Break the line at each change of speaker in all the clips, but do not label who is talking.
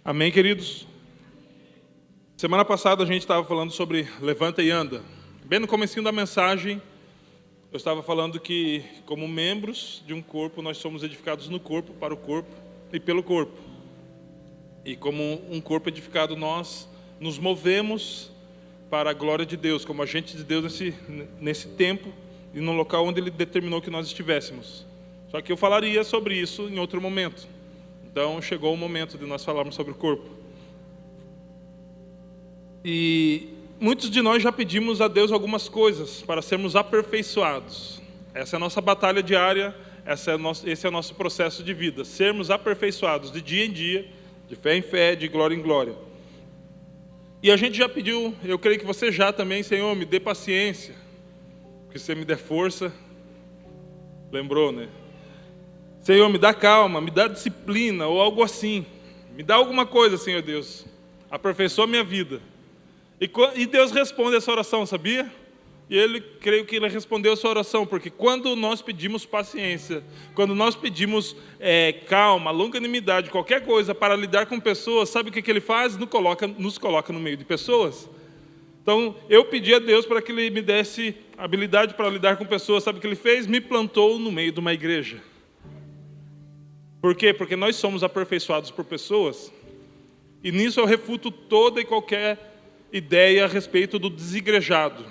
Amém, queridos? Semana passada a gente estava falando sobre levanta e anda. Bem no comecinho da mensagem, eu estava falando que, como membros de um corpo, nós somos edificados no corpo, para o corpo e pelo corpo. E como um corpo edificado, nós nos movemos para a glória de Deus, como agentes de Deus nesse tempo e no local onde Ele determinou que nós estivéssemos. Só que eu falaria sobre isso em outro momento. Então, chegou o momento de nós falarmos sobre o corpo. E muitos de nós já pedimos a Deus algumas coisas para sermos aperfeiçoados. Essa é a nossa batalha diária, esse é o nosso processo de vida. Sermos aperfeiçoados de dia em dia, de fé em fé, de glória em glória. E a gente já pediu, eu creio que você já também, Senhor, me dê paciência, que você me dê força. Lembrou, né? Senhor, me dá calma, me dá disciplina, ou algo assim. Me dá alguma coisa, Senhor Deus. Aperfeiçoa a minha vida. E Deus responde essa oração, sabia? E creio que Ele respondeu a sua oração, porque quando nós pedimos paciência, quando nós pedimos calma, longanimidade, qualquer coisa para lidar com pessoas, sabe o que Ele faz? Nos coloca no meio de pessoas. Então, eu pedi a Deus para que Ele me desse habilidade para lidar com pessoas. Sabe o que Ele fez? Me plantou no meio de uma igreja. Por quê? Porque nós somos aperfeiçoados por pessoas. E nisso eu refuto toda e qualquer ideia a respeito do desigrejado.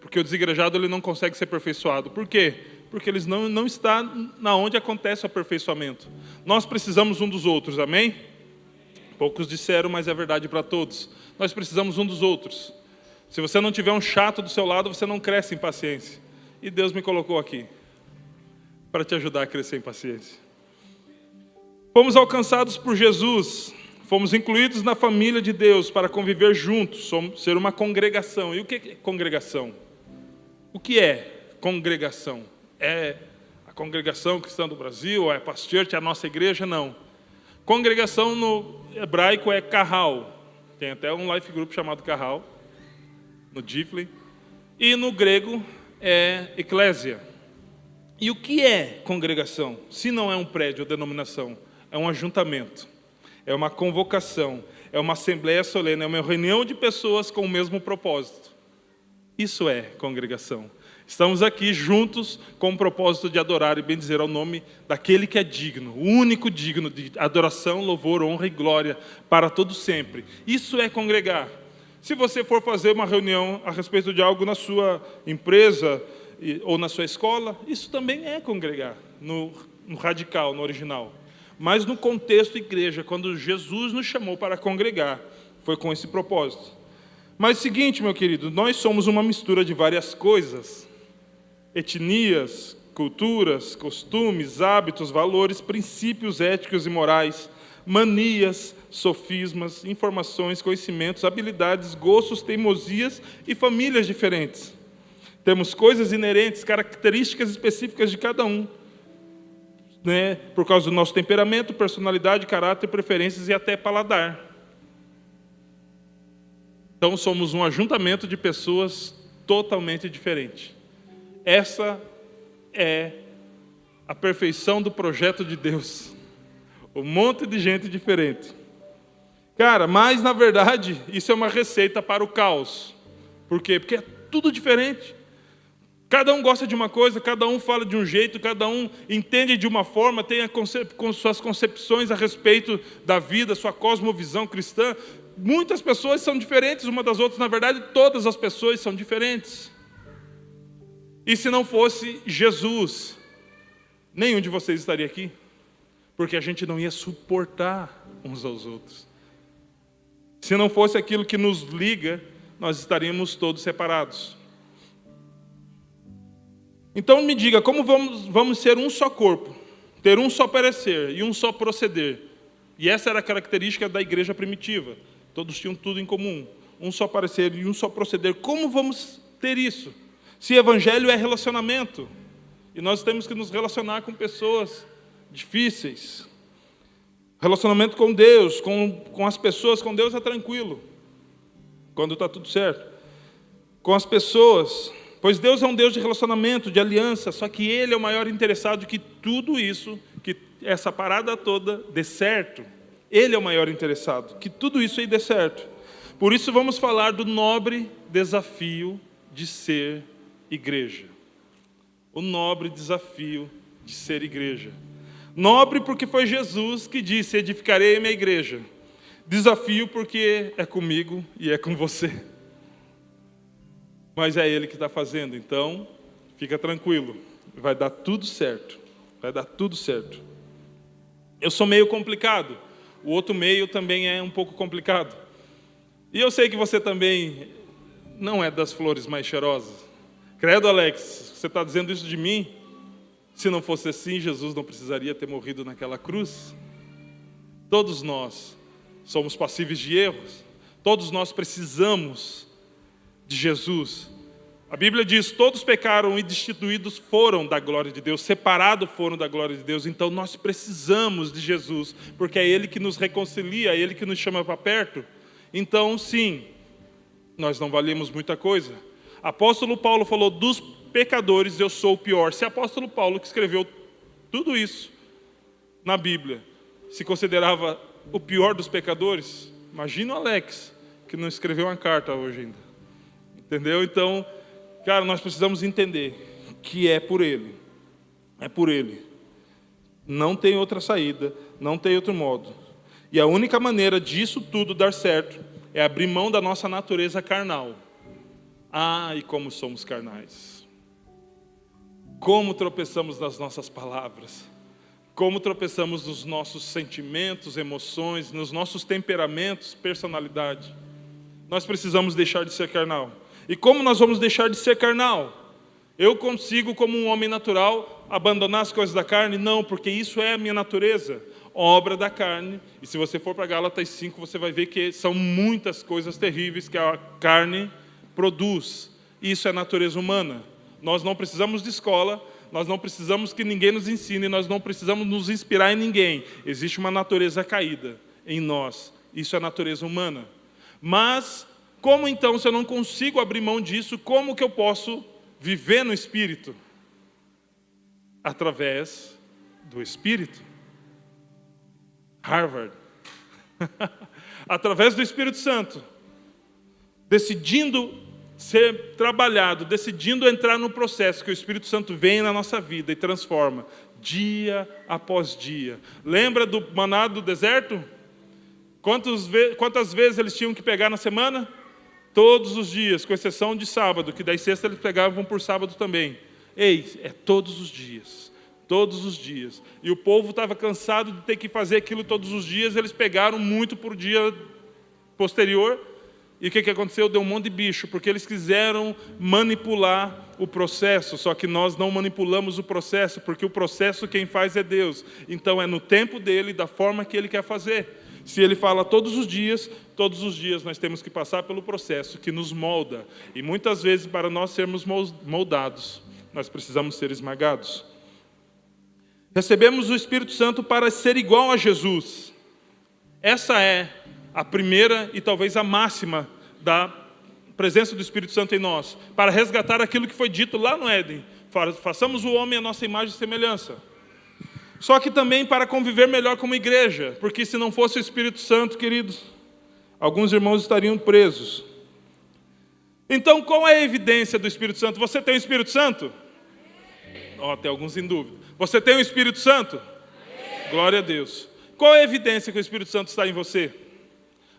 Porque o desigrejado ele não consegue ser aperfeiçoado. Por quê? Porque eles não está na onde acontece o aperfeiçoamento. Nós precisamos um dos outros, amém? Poucos disseram, mas é verdade para todos. Nós precisamos um dos outros. Se você não tiver um chato do seu lado, você não cresce em paciência. E Deus me colocou aqui para te ajudar a crescer em paciência. Fomos alcançados por Jesus, fomos incluídos na família de Deus para conviver juntos, ser uma congregação. E o que é congregação? O que é congregação? É a congregação cristã do Brasil, é a Paz Church, é a nossa igreja? Não. Congregação no hebraico é kahal. Tem até um life group chamado kahal, no Gifley. E no grego é eclésia. E o que é congregação? Se não é um prédio ou denominação, é um ajuntamento, é uma convocação, é uma assembleia solene, é uma reunião de pessoas com o mesmo propósito. Isso é congregação. Estamos aqui juntos com o propósito de adorar e bendizer ao nome daquele que é digno, o único digno de adoração, louvor, honra e glória para todo sempre. Isso é congregar. Se você for fazer uma reunião a respeito de algo na sua empresa ou na sua escola, isso também é congregar, no radical, no original. Mas no contexto igreja, quando Jesus nos chamou para congregar, foi com esse propósito. Mas seguinte, meu querido, nós somos uma mistura de várias coisas. Etnias, culturas, costumes, hábitos, valores, princípios éticos e morais, manias, sofismas, informações, conhecimentos, habilidades, gostos, teimosias e famílias diferentes. Temos coisas inerentes, características específicas de cada um. Por causa do nosso temperamento, personalidade, caráter, preferências e até paladar. Então somos um ajuntamento de pessoas totalmente diferentes. Essa é a perfeição do projeto de Deus. Um monte de gente diferente. Cara, mas na verdade isso é uma receita para o caos. Por quê? Porque é tudo diferente. Cada um gosta de uma coisa, cada um fala de um jeito, cada um entende de uma forma, tem com suas concepções a respeito da vida, sua cosmovisão cristã. Muitas pessoas são diferentes uma das outras, na verdade, todas as pessoas são diferentes. E se não fosse Jesus, nenhum de vocês estaria aqui, porque a gente não ia suportar uns aos outros. Se não fosse aquilo que nos liga, nós estaríamos todos separados. Então me diga, como vamos ser um só corpo, ter um só parecer e um só proceder? E essa era a característica da igreja primitiva. Todos tinham tudo em comum, um só parecer e um só proceder. Como vamos ter isso? Se evangelho é relacionamento, e nós temos que nos relacionar com pessoas difíceis. Relacionamento com Deus, com as pessoas, com Deus é tranquilo, quando está tudo certo. Com as pessoas... Pois Deus é um Deus de relacionamento, de aliança, só que Ele é o maior interessado que tudo isso, que essa parada toda dê certo. Ele é o maior interessado, que tudo isso aí dê certo. Por isso vamos falar do nobre desafio de ser igreja. O nobre desafio de ser igreja. Nobre porque foi Jesus que disse: edificarei a minha igreja. Desafio porque é comigo e é com você. Mas é Ele que está fazendo, então fica tranquilo, vai dar tudo certo. Vai dar tudo certo. Eu sou meio complicado, o outro meio também é um pouco complicado. E eu sei que você também não é das flores mais cheirosas. Credo, Alex, você está dizendo isso de mim? Se não fosse assim, Jesus não precisaria ter morrido naquela cruz. Todos nós somos passíveis de erros. Todos nós precisamos de Jesus. A Bíblia diz: todos pecaram e destituídos foram da glória de Deus, separados foram da glória de Deus. Então nós precisamos de Jesus, porque é Ele que nos reconcilia, é Ele que nos chama para perto. Então sim, nós não valemos muita coisa. Apóstolo Paulo falou: dos pecadores eu sou o pior. Se apóstolo Paulo, que escreveu tudo isso na Bíblia, se considerava o pior dos pecadores, imagina o Alex, que não escreveu uma carta hoje ainda. Entendeu? Então, cara, nós precisamos entender que é por Ele. É por Ele. Não tem outra saída, não tem outro modo. E a única maneira disso tudo dar certo é abrir mão da nossa natureza carnal. Ah, e como somos carnais. Como tropeçamos nas nossas palavras. Como tropeçamos nos nossos sentimentos, emoções, nos nossos temperamentos, personalidade. Nós precisamos deixar de ser carnal. E como nós vamos deixar de ser carnal? Eu consigo, como um homem natural, abandonar as coisas da carne? Não, porque isso é a minha natureza, obra da carne. E se você for para Gálatas 5, você vai ver que são muitas coisas terríveis que a carne produz. Isso é natureza humana. Nós não precisamos de escola, nós não precisamos que ninguém nos ensine, nós não precisamos nos inspirar em ninguém. Existe uma natureza caída em nós. Isso é natureza humana. Mas como então, se eu não consigo abrir mão disso, como que eu posso viver no Espírito? Através do Espírito. Harvard. Através do Espírito Santo. Decidindo ser trabalhado, decidindo entrar no processo que o Espírito Santo vem na nossa vida e transforma, dia após dia. Lembra do maná do deserto? Quantas vezes eles tinham que pegar na semana? Todos os dias, com exceção de sábado, que daí sexta eles pegavam por sábado também. Ei, é todos os dias. Todos os dias. E o povo estava cansado de ter que fazer aquilo todos os dias, eles pegaram muito por dia posterior. E o que aconteceu? Deu um monte de bicho, porque eles quiseram manipular o processo, só que nós não manipulamos o processo, porque o processo quem faz é Deus. Então é no tempo dele, da forma que ele quer fazer. Se ele fala todos os dias nós temos que passar pelo processo que nos molda. E muitas vezes, para nós sermos moldados, nós precisamos ser esmagados. Recebemos o Espírito Santo para ser igual a Jesus. Essa é a primeira e talvez a máxima da presença do Espírito Santo em nós. Para resgatar aquilo que foi dito lá no Éden. Façamos o homem a nossa imagem e semelhança. Só que também para conviver melhor como igreja, porque se não fosse o Espírito Santo, queridos, alguns irmãos estariam presos. Então, qual é a evidência do Espírito Santo? Você tem o Espírito Santo? Tem alguns em dúvida. Você tem o Espírito Santo? Glória a Deus. Qual é a evidência que o Espírito Santo está em você?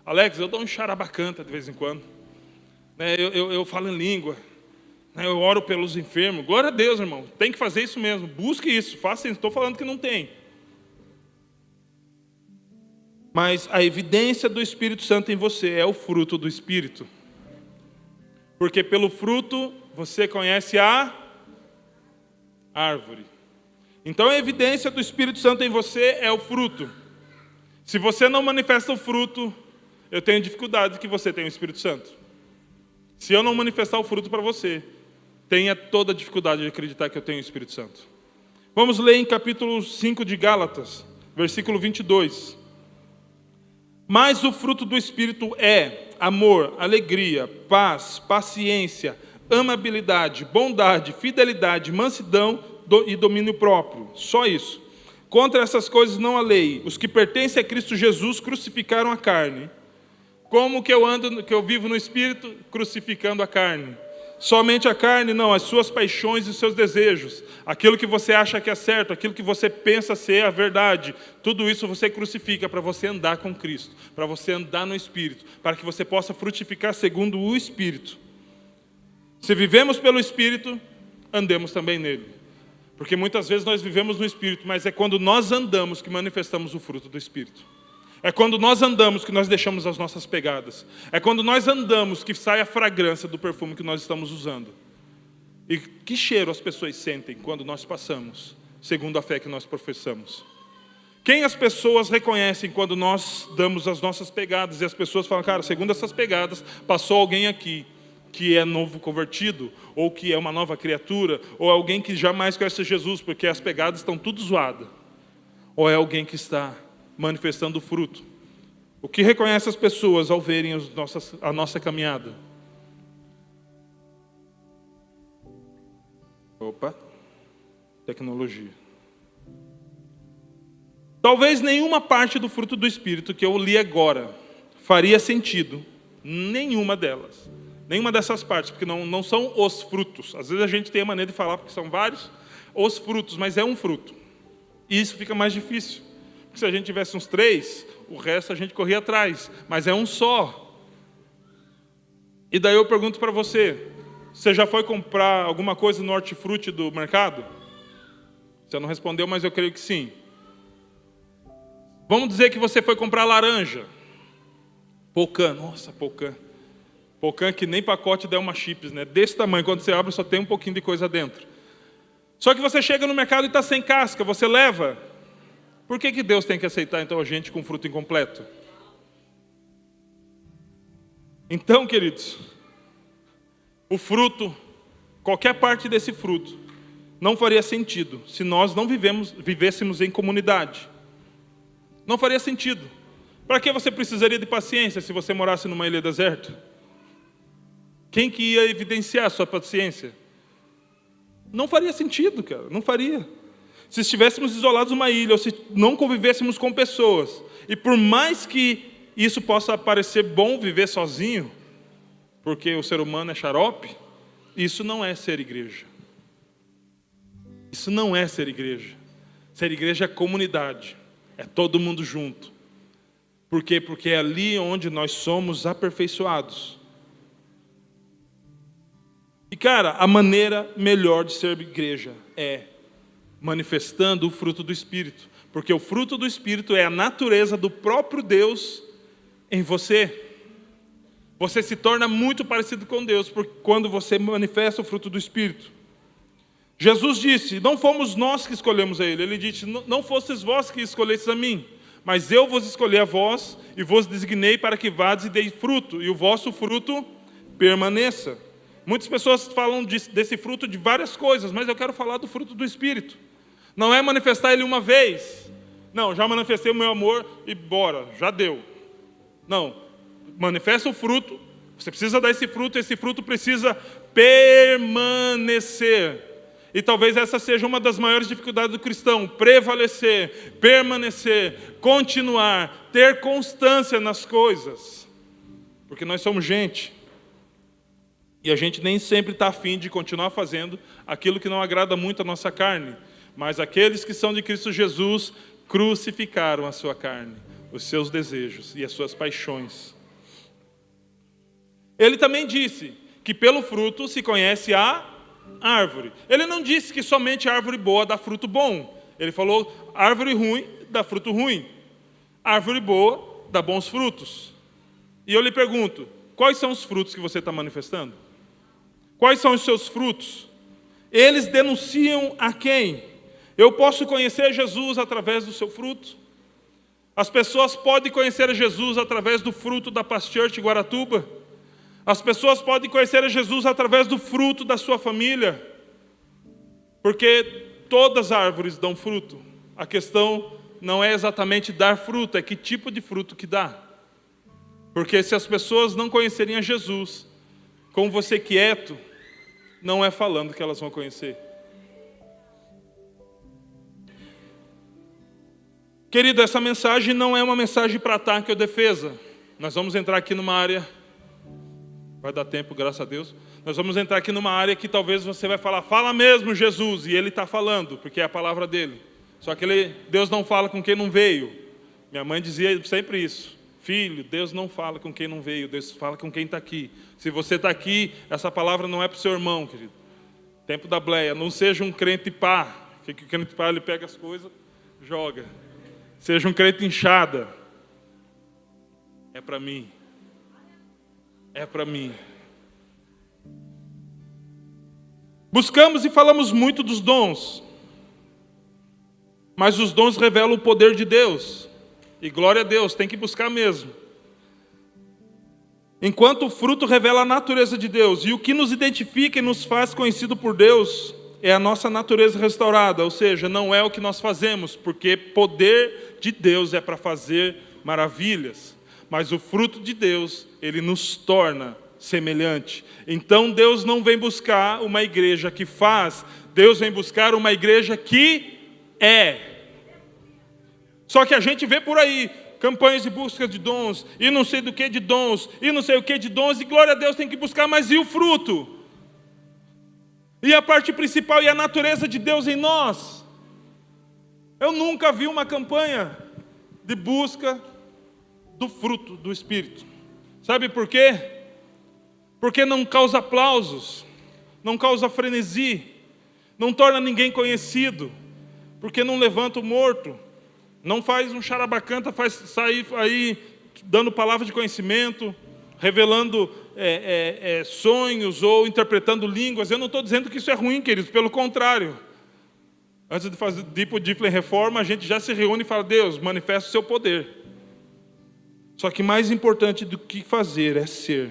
Alex, eu dou um charabacanta de vez em quando. Eu falo em língua. Eu oro pelos enfermos. Glória a Deus, irmão. Tem que fazer isso mesmo. Busque isso. Faça isso. Estou falando que não tem. Mas a evidência do Espírito Santo em você é o fruto do Espírito. Porque pelo fruto você conhece a árvore. Então a evidência do Espírito Santo em você é o fruto. Se você não manifesta o fruto, eu tenho dificuldade que você tenha o Espírito Santo. Se eu não manifestar o fruto para você, tenha toda a dificuldade de acreditar que eu tenho o Espírito Santo. Vamos ler em capítulo 5 de Gálatas, versículo 22. Mas o fruto do Espírito é amor, alegria, paz, paciência, amabilidade, bondade, fidelidade, mansidão e domínio próprio. Só isso. Contra essas coisas não há lei. Os que pertencem a Cristo Jesus crucificaram a carne. Como que eu vivo no Espírito? Crucificando a carne. Somente a carne? Não, as suas paixões e os seus desejos. Aquilo que você acha que é certo, aquilo que você pensa ser a verdade. Tudo isso você crucifica para você andar com Cristo, para você andar no Espírito, para que você possa frutificar segundo o Espírito. Se vivemos pelo Espírito, andemos também nele. Porque muitas vezes nós vivemos no Espírito, mas é quando nós andamos que manifestamos o fruto do Espírito. É quando nós andamos que nós deixamos as nossas pegadas. É quando nós andamos que sai a fragrância do perfume que nós estamos usando. E que cheiro as pessoas sentem quando nós passamos, segundo a fé que nós professamos. Quem as pessoas reconhecem quando nós damos as nossas pegadas e as pessoas falam, cara, segundo essas pegadas, passou alguém aqui que é novo convertido, ou que é uma nova criatura, ou alguém que jamais conhece Jesus, porque as pegadas estão tudo zoadas. Ou é alguém que está manifestando o fruto. O que reconhece as pessoas ao verem a nossa caminhada? Opa, tecnologia. Talvez nenhuma parte do fruto do Espírito que eu li agora faria sentido, nenhuma delas. Nenhuma dessas partes, porque não são os frutos. Às vezes a gente tem a maneira de falar, porque são vários, os frutos, mas é um fruto. E isso fica mais difícil. Se a gente tivesse uns 3, o resto a gente corria atrás, mas é um só. E daí eu pergunto para você, você já foi comprar alguma coisa no hortifruti do mercado? Você não respondeu, mas eu creio que sim. Vamos dizer que você foi comprar laranja. Pocã, nossa, pocã. Pocã que nem pacote Delma Chips, né? Desse tamanho, quando você abre só tem um pouquinho de coisa dentro. Só que você chega no mercado e está sem casca, você leva. Por que Deus tem que aceitar, então, a gente com fruto incompleto? Então, queridos, o fruto, qualquer parte desse fruto, não faria sentido se nós não vivêssemos em comunidade. Não faria sentido. Para que você precisaria de paciência se você morasse numa ilha deserta? Quem que ia evidenciar a sua paciência? Não faria sentido, cara, não faria. Se estivéssemos isolados numa ilha, ou se não convivêssemos com pessoas, e por mais que isso possa parecer bom viver sozinho, porque o ser humano é xarope, isso não é ser igreja. Isso não é ser igreja. Ser igreja é comunidade, é todo mundo junto. Por quê? Porque é ali onde nós somos aperfeiçoados. E cara, a maneira melhor de ser igreja é manifestando o fruto do Espírito, porque o fruto do Espírito é a natureza do próprio Deus em você. Você se torna muito parecido com Deus quando você manifesta o fruto do Espírito. Jesus disse, não fomos nós que escolhemos a Ele. Ele disse, não fostes vós que escolhestes a mim, mas eu vos escolhi a vós e vos designei para que vades e deis fruto, e o vosso fruto permaneça. Muitas pessoas falam desse fruto de várias coisas, mas eu quero falar do fruto do Espírito. Não é manifestar ele uma vez. Não, já manifestei o meu amor e bora, já deu. Não, manifesta o fruto, você precisa dar esse fruto precisa permanecer. E talvez essa seja uma das maiores dificuldades do cristão, prevalecer, permanecer, continuar, ter constância nas coisas. Porque nós somos gente. E a gente nem sempre está afim de continuar fazendo aquilo que não agrada muito a nossa carne. Mas aqueles que são de Cristo Jesus crucificaram a sua carne, os seus desejos e as suas paixões. Ele também disse que pelo fruto se conhece a árvore. Ele não disse que somente a árvore boa dá fruto bom. Ele falou árvore ruim dá fruto ruim. Árvore boa dá bons frutos. E eu lhe pergunto, quais são os frutos que você está manifestando? Quais são os seus frutos? Eles denunciam a quem? Eu posso conhecer Jesus através do seu fruto? As pessoas podem conhecer a Jesus através do fruto da Paz Church Guaratuba? As pessoas podem conhecer a Jesus através do fruto da sua família? Porque todas as árvores dão fruto. A questão não é exatamente dar fruto, é que tipo de fruto que dá. Porque se as pessoas não conhecerem a Jesus, com você quieto, não é falando que elas vão conhecer. Querido, essa mensagem não é uma mensagem para ataque ou defesa. Nós vamos entrar aqui numa área, vai dar tempo, graças a Deus. Nós vamos entrar aqui numa área que talvez você vai falar, fala mesmo Jesus, e Ele está falando, porque é a palavra dEle. Só que Deus não fala com quem não veio. Minha mãe dizia sempre isso. Filho, Deus não fala com quem não veio, Deus fala com quem está aqui. Se você está aqui, essa palavra não é para o seu irmão, querido. Tempo da bleia, não seja um crente pá. Que o crente pá, ele pega as coisas, joga. Seja um crente inchada. É para mim. É para mim. Buscamos e falamos muito dos dons. Mas os dons revelam o poder de Deus. E glória a Deus, tem que buscar mesmo. Enquanto o fruto revela a natureza de Deus. E o que nos identifica e nos faz conhecido por Deus é a nossa natureza restaurada. Ou seja, não é o que nós fazemos, porque poder de Deus é para fazer maravilhas. Mas o fruto de Deus, Ele nos torna semelhante. Então Deus não vem buscar uma igreja que faz, Deus vem buscar uma igreja que é. Só que a gente vê por aí campanhas de busca de dons, e não sei do que de dons, e não sei o que de dons, e glória a Deus tem que buscar, mas e o fruto? E a parte principal, e a natureza de Deus em nós? Eu nunca vi uma campanha de busca do fruto do Espírito. Sabe por quê? Porque não causa aplausos, não causa frenesi, não torna ninguém conhecido, porque não levanta o morto, não faz um charabacanta, faz sair aí dando palavra de conhecimento, revelando sonhos ou interpretando línguas. Eu não estou dizendo que isso é ruim, queridos, pelo contrário. Antes de ir para o Difflin Reforma, a gente já se reúne e fala, Deus, manifesta o seu poder. Só que mais importante do que fazer é ser.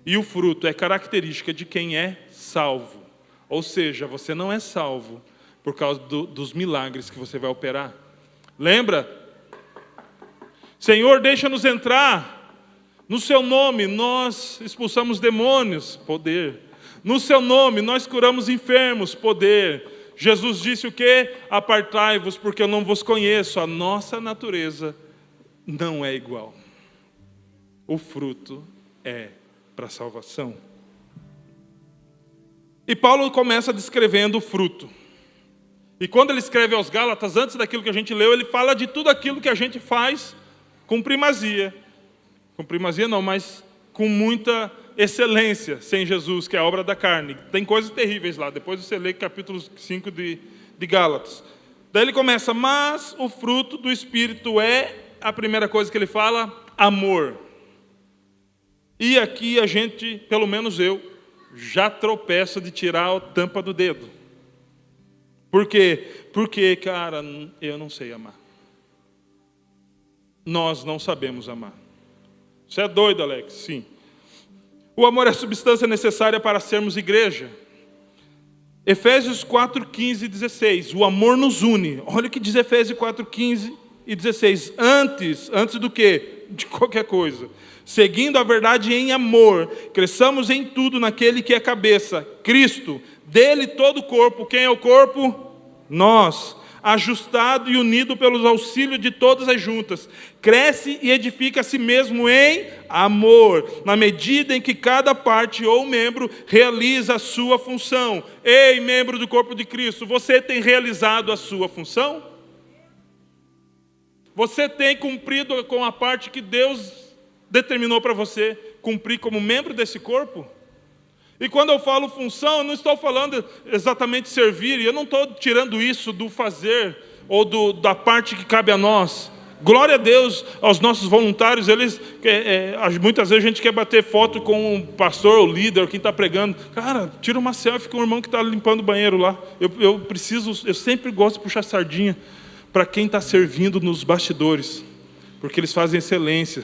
E o fruto é característica de quem é salvo. Ou seja, você não é salvo por causa dos milagres que você vai operar. Lembra? Senhor, deixa-nos entrar. No seu nome nós expulsamos demônios, poder. No seu nome nós curamos enfermos, poder. Jesus disse o quê? Apartai-vos, porque eu não vos conheço. A nossa natureza não é igual. O fruto é para a salvação. E Paulo começa descrevendo o fruto. E quando ele escreve aos Gálatas, antes daquilo que a gente leu, ele fala de tudo aquilo que a gente faz com primazia. Com primazia não, mas com muita excelência, sem Jesus, que é a obra da carne. Tem coisas terríveis lá, depois você lê capítulo 5 de Gálatas. Daí ele começa, mas o fruto do Espírito é, a primeira coisa que ele fala, amor. E aqui a gente, pelo menos eu, já tropeça de tirar a tampa do dedo. Por quê? Porque, cara, eu não sei amar. Nós não sabemos amar. Você é doido, Alex? Sim. O amor é a substância necessária para sermos igreja. Efésios 4, 15 e 16. O amor nos une. Olha o que diz Efésios 4, 15 e 16. Antes do quê? De qualquer coisa. Seguindo a verdade em amor, cresçamos em tudo naquele que é cabeça, Cristo. Dele todo o corpo. Quem é o corpo? Nós. Ajustado e unido pelos auxílios de todas as juntas, cresce e edifica a si mesmo em amor, na medida em que cada parte ou membro realiza a sua função. Ei, membro do corpo de Cristo, você tem realizado a sua função? Você tem cumprido com a parte que Deus determinou para você cumprir como membro desse corpo? E quando eu falo função, eu não estou falando exatamente servir, e eu não estou tirando isso do fazer, ou da parte que cabe a nós. Glória a Deus aos nossos voluntários, eles, muitas vezes a gente quer bater foto com o pastor, o líder, quem está pregando. Cara, tira uma selfie com o irmão que está limpando o banheiro lá. Eu sempre gosto de puxar sardinha para quem está servindo nos bastidores, porque eles fazem excelência,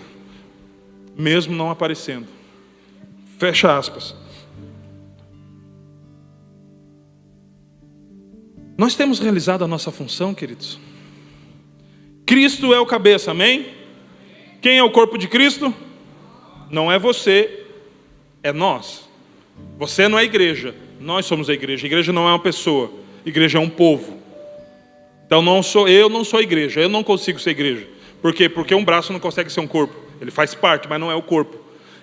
mesmo não aparecendo. Fecha aspas. Nós temos realizado a nossa função, queridos. Cristo é o cabeça, amém? Quem é o corpo de Cristo? Não é você, é nós. Você não é a igreja, nós somos a igreja. A igreja não é uma pessoa, a igreja é um povo. Então eu não sou igreja, eu não consigo ser igreja. Por quê? Porque um braço não consegue ser um corpo. Ele faz parte, mas não é o corpo.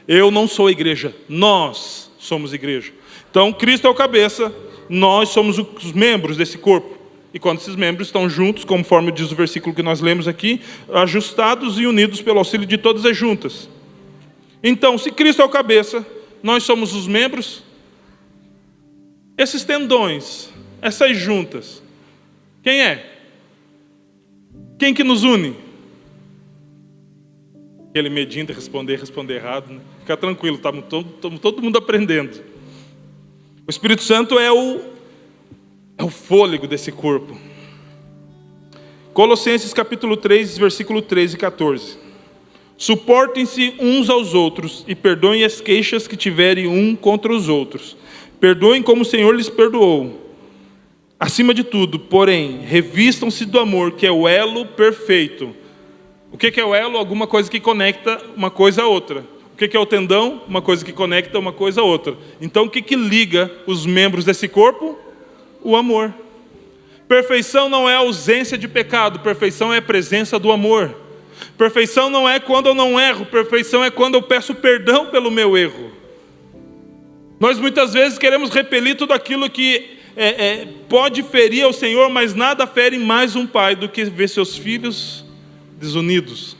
Eu não sou igreja, nós somos igreja. Então Cristo é o cabeça, nós somos os membros desse corpo. E quando esses membros estão juntos, conforme diz o versículo que nós lemos aqui, ajustados e unidos pelo auxílio de todas as juntas. Então, se Cristo é o cabeça, nós somos os membros. Esses tendões, essas juntas, quem é? Quem que nos une? Aquele medinho de responder errado, né? Fica tranquilo, estamos todo mundo aprendendo. O Espírito Santo é o fôlego desse corpo. Colossenses capítulo 3, versículo 13 e 14. Suportem-se uns aos outros e perdoem as queixas que tiverem um contra os outros. Perdoem como o Senhor lhes perdoou. Acima de tudo, porém, revistam-se do amor, que é o elo perfeito. O que é o elo? Alguma coisa que conecta uma coisa a outra. O que é o tendão? Uma coisa que conecta uma coisa a outra. Então, o que liga os membros desse corpo? O amor. Perfeição não é ausência de pecado, perfeição é a presença do amor. Perfeição não é quando eu não erro, perfeição é quando eu peço perdão pelo meu erro. Nós muitas vezes queremos repelir tudo aquilo que pode ferir ao Senhor, mas nada fere mais um pai do que ver seus filhos desunidos.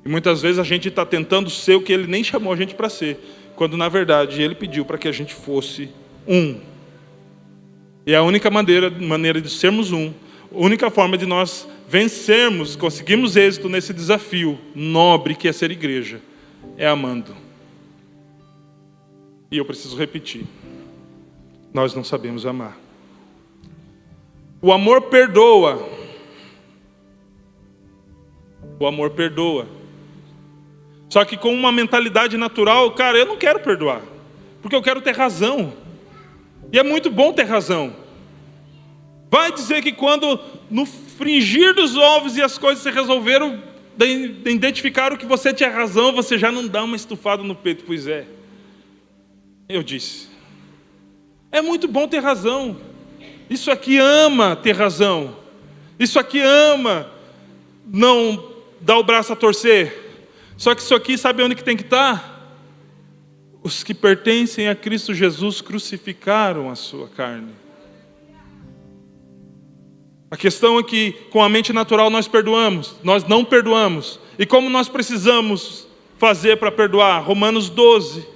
E muitas vezes a gente está tentando ser o que Ele nem chamou a gente para ser, quando na verdade Ele pediu para que a gente fosse um. E a única maneira de sermos um, a única forma de nós vencermos, conseguirmos êxito nesse desafio nobre que é ser igreja, é amando. E eu preciso repetir, nós não sabemos amar. O amor perdoa. O amor perdoa. Só que com uma mentalidade natural, cara, eu não quero perdoar, porque eu quero ter razão. E é muito bom ter razão. Vai dizer que quando no fringir dos ovos e as coisas se resolveram, identificaram que você tinha razão, você já não dá uma estufada no peito. Pois é, eu disse, é muito bom ter razão. Isso aqui ama ter razão. Isso aqui ama não dar o braço a torcer. Só que isso aqui, sabe onde que tem que estar? Os que pertencem a Cristo Jesus crucificaram a sua carne. A questão é que com a mente natural nós não perdoamos. E como nós precisamos fazer para perdoar? Romanos 12,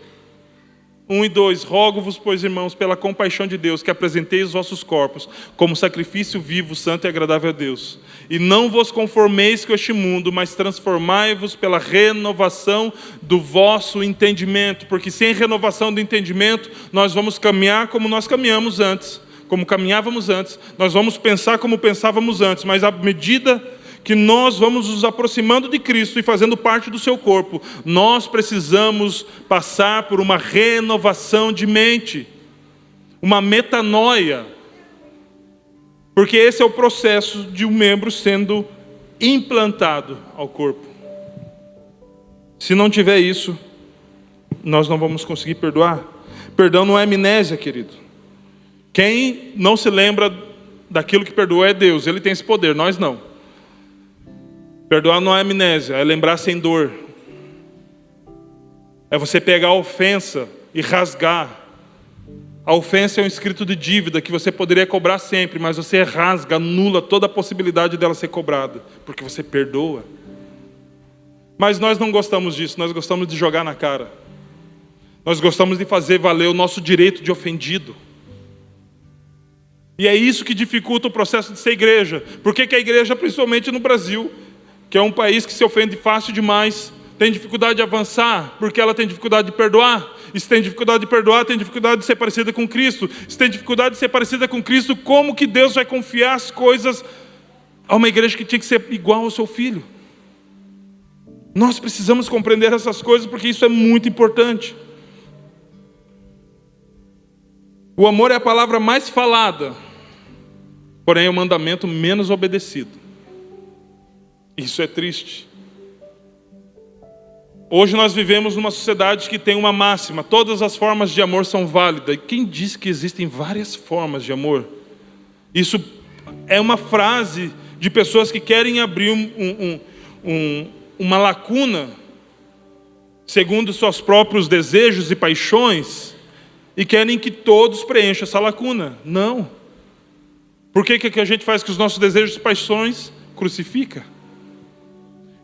1 e 2. Rogo-vos, pois, irmãos, pela compaixão de Deus, que apresenteis os vossos corpos como sacrifício vivo, santo e agradável a Deus. E não vos conformeis com este mundo, mas transformai-vos pela renovação do vosso entendimento. Porque sem renovação do entendimento, nós vamos caminhar como nós caminhamos antes. Como caminhávamos antes, nós vamos pensar como pensávamos antes, mas à medida que nós vamos nos aproximando de Cristo e fazendo parte do seu corpo, nós precisamos passar por uma renovação de mente, uma metanoia, porque esse é o processo de um membro sendo implantado ao corpo. Se não tiver isso, nós não vamos conseguir perdoar. Perdão não é amnésia, querido. Quem não se lembra daquilo que perdoou é Deus, Ele tem esse poder, nós não. Perdoar não é amnésia, é lembrar sem dor. É você pegar a ofensa e rasgar. A ofensa é um escrito de dívida que você poderia cobrar sempre, mas você rasga, anula toda a possibilidade dela ser cobrada, porque você perdoa. Mas nós não gostamos disso, nós gostamos de jogar na cara. Nós gostamos de fazer valer o nosso direito de ofendido. E é isso que dificulta o processo de ser igreja. Por que a igreja, principalmente no Brasil, que é um país que se ofende fácil demais, tem dificuldade de avançar, porque ela tem dificuldade de perdoar. E se tem dificuldade de perdoar, tem dificuldade de ser parecida com Cristo. Se tem dificuldade de ser parecida com Cristo, como que Deus vai confiar as coisas a uma igreja que tinha que ser igual ao seu filho? Nós precisamos compreender essas coisas, porque isso é muito importante. O amor é a palavra mais falada, porém é o mandamento menos obedecido. Isso é triste. Hoje nós vivemos numa sociedade que tem uma máxima: todas as formas de amor são válidas. E quem disse que existem várias formas de amor? Isso é uma frase de pessoas que querem abrir uma lacuna, segundo seus próprios desejos e paixões, e querem que todos preencham essa lacuna. Não. Por que a gente faz com os nossos desejos e paixões? Crucifica.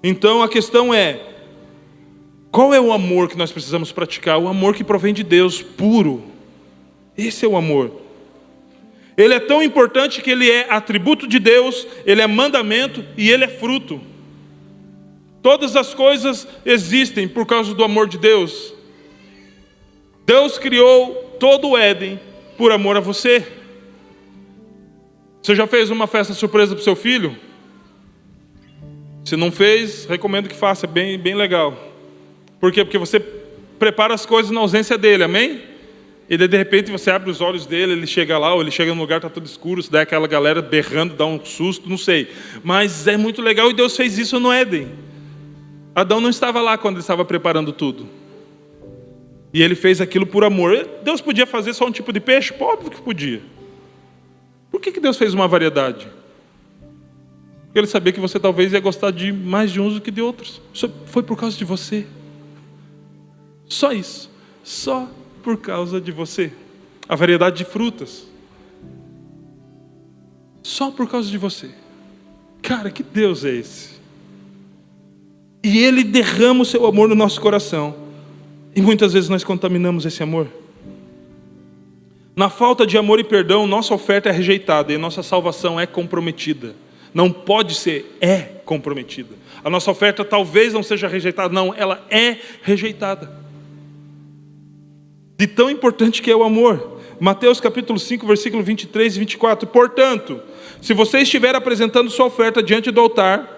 Então a questão é, qual é o amor que nós precisamos praticar? O amor que provém de Deus, puro. Esse é o amor. Ele é tão importante que ele é atributo de Deus, ele é mandamento e ele é fruto. Todas as coisas existem por causa do amor de Deus. Deus criou todo o Éden por amor a você. Você já fez uma festa surpresa para o seu filho? Se não fez, recomendo que faça, é bem legal. Por quê? Porque você prepara as coisas na ausência dele, amém? E daí, de repente você abre os olhos dele, ele chega lá, ou ele chega num lugar que está tudo escuro, se der aquela galera berrando, dá um susto, não sei. Mas é muito legal e Deus fez isso no Éden. Adão não estava lá quando ele estava preparando tudo. E ele fez aquilo por amor. Deus podia fazer só um tipo de peixe? Óbvio que podia. Por que Deus fez uma variedade? Porque ele sabia que você talvez ia gostar de mais de uns do que de outros. Isso foi por causa de você. Só isso. Só por causa de você. A variedade de frutas. Só por causa de você. Cara, que Deus é esse? E Ele derrama o seu amor no nosso coração. E muitas vezes nós contaminamos esse amor. Na falta de amor e perdão, nossa oferta é rejeitada e nossa salvação é comprometida. Não pode ser, é comprometida. A nossa oferta talvez não seja rejeitada, não, ela é rejeitada. De tão importante que é o amor. Mateus capítulo 5, versículo 23 e 24. Portanto, se você estiver apresentando sua oferta diante do altar,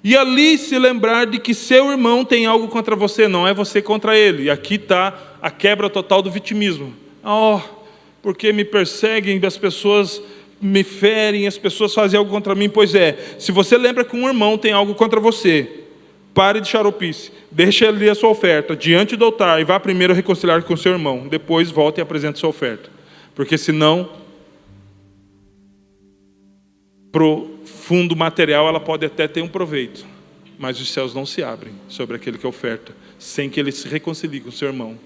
e ali se lembrar de que seu irmão tem algo contra você, não é você contra ele. E aqui está a quebra total do vitimismo. Porque me perseguem, as pessoas me ferem, as pessoas fazem algo contra mim. Pois é, se você lembra que um irmão tem algo contra você, pare de xaropice, deixe ali a sua oferta diante do altar e vá primeiro reconciliar com seu irmão. Depois volte e apresente sua oferta. Porque senão, pro fundo material ela pode até ter um proveito, mas os céus não se abrem sobre aquele que oferta, sem que ele se reconcilie com seu irmão.